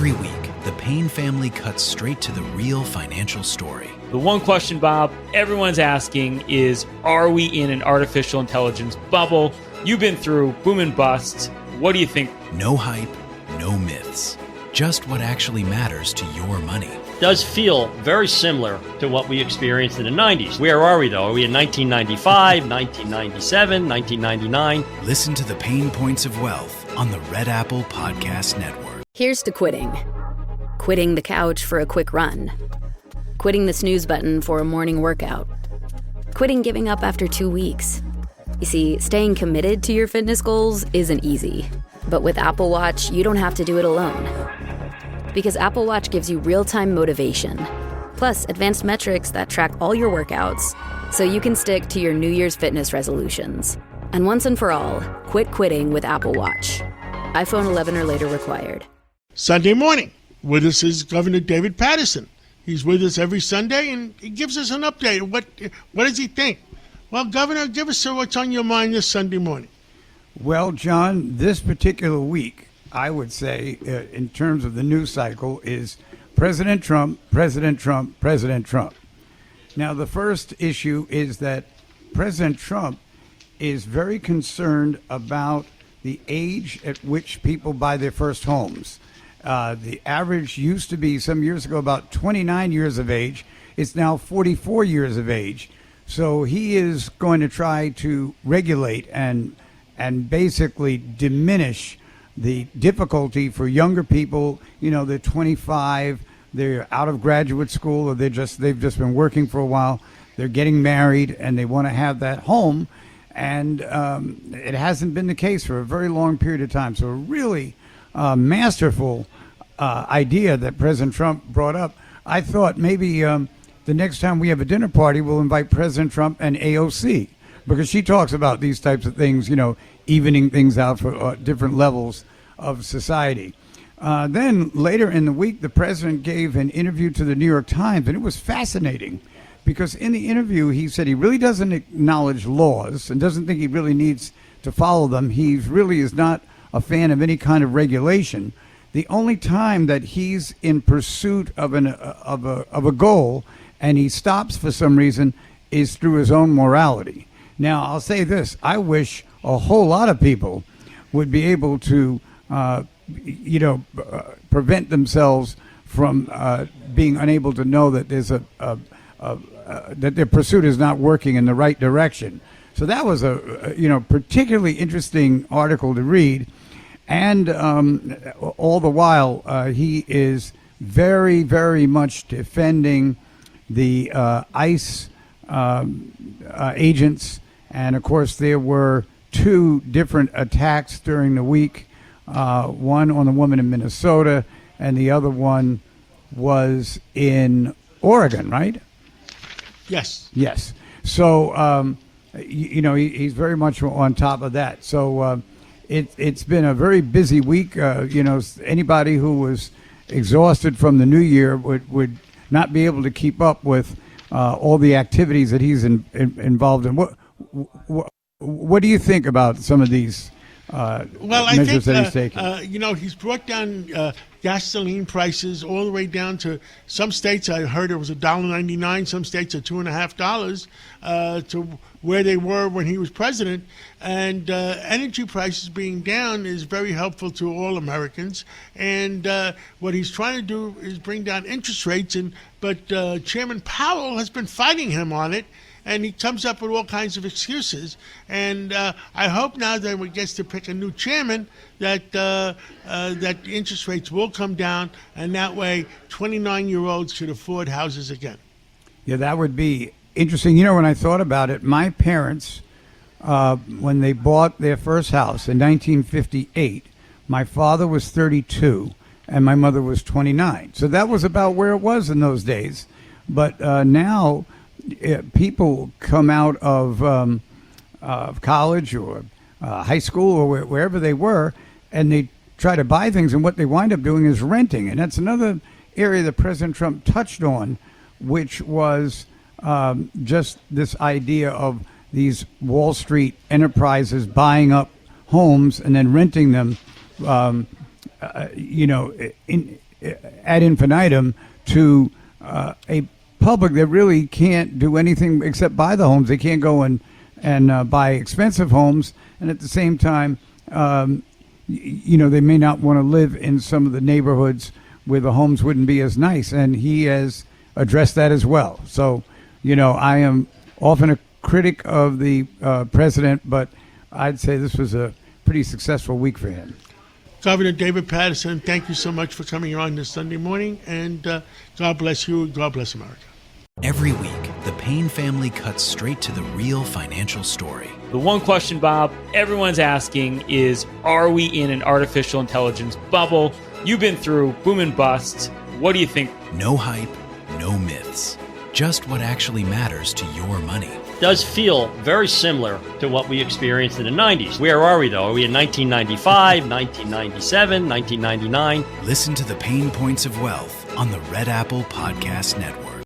Every week, the Payne family cuts straight to the real financial story. The one question, Bob, everyone's asking is, are we in an artificial intelligence bubble? You've been through boom and bust. What do you think? No hype, no myths. Just what actually matters to your money. Does feel very similar to what we experienced in the 90s. Where are we, though? Are we in 1995, 1997, 1999? Listen to the Pain Points of Wealth on the Red Apple Podcast Network. Here's to quitting. Quitting the couch for a quick run. Quitting the snooze button for a morning workout. Quitting giving up after 2 weeks. You see, staying committed to your fitness goals isn't easy. But with Apple Watch, you don't have to do it alone. Because Apple Watch gives you real-time motivation, plus advanced metrics that track all your workouts, so you can stick to your New Year's fitness resolutions. And once and for all, quit quitting with Apple Watch. iPhone 11 or later required. Sunday morning, with us is Governor David Paterson. He's with us every Sunday, and he gives us an update. What does he think? Well, Governor, give us what's on your mind this Sunday morning. Well, John, this particular week, I would say, in terms of the news cycle, is President Trump, President Trump, President Trump. Now, the first issue is that President Trump is very concerned about the age at which people buy their first homes. The average used to be some years ago about 29 years of age. It's now 44 years of age. So he is going to try to regulate and basically diminish the difficulty for younger people. You know, they're 25, they're out of graduate school, or they've just been working for a while. They're getting married and they want to have that home. And it hasn't been the case for a very long period of time. So a really masterful idea that President Trump brought up. I thought maybe the next time we have a dinner party, we'll invite President Trump and AOC, because she talks about these types of things, you know, evening things out for different levels of society. Then later in the week, the president gave an interview to the New York Times, and it was fascinating because in the interview, he said he really doesn't acknowledge laws and doesn't think he really needs to follow them. He really is not a fan of any kind of regulation. The only time that he's in pursuit of a goal and he stops for some reason is through his own morality. Now, I'll say this. I wish a whole lot of people would be able to, prevent themselves from being unable to know that there's that their pursuit is not working in the right direction. So that was a particularly interesting article to read. And all the while, he is very, very much defending the ICE agents. And, of course, there were 2 different attacks during the week, one on the woman in Minnesota, and the other one was in Oregon, right? Yes. Yes. So, he's very much on top of that. So it's been a very busy week. Anybody who was exhausted from the new year would not be able to keep up with all the activities that he's involved in. What do you think about some of these measures that he's taking? He's brought down gasoline prices all the way down to some states. I heard it was $1.99. Some states are $2.50 to where they were when he was president. And energy prices being down is very helpful to all Americans. And what he's trying to do is bring down interest rates. But Chairman Powell has been fighting him on it. And he comes up with all kinds of excuses. And I hope now that when he gets to pick a new chairman, that interest rates will come down, and that way 29-year-olds should afford houses again. Yeah, that would be interesting. You know, when I thought about it, my parents, when they bought their first house in 1958, my father was 32 and my mother was 29. So that was about where it was in those days. But now people come out of college or high school or wherever they were, and they try to buy things, and what they wind up doing is renting. And that's another area that President Trump touched on, which was just this idea of these Wall Street enterprises buying up homes and then renting them, ad infinitum to a public that really can't do anything except buy the homes. They can't go and buy expensive homes, and at the same time, they may not want to live in some of the neighborhoods where the homes wouldn't be as nice, and he has addressed that as well. So, I am often a critic of the president, but I'd say this was a pretty successful week for him. Governor David Paterson, thank you so much for coming on this Sunday morning, and God bless you, and God bless America. Every week, the Payne family cuts straight to the real financial story. The one question, Bob, everyone's asking is, are we in an artificial intelligence bubble? You've been through boom and bust. What do you think? No hype, no myths. Just what actually matters to your money. Does feel very similar to what we experienced in the 90s. Where are we, though? Are we in 1995, 1997, 1999? Listen to the Pain Points of Wealth on the Red Apple Podcast Network.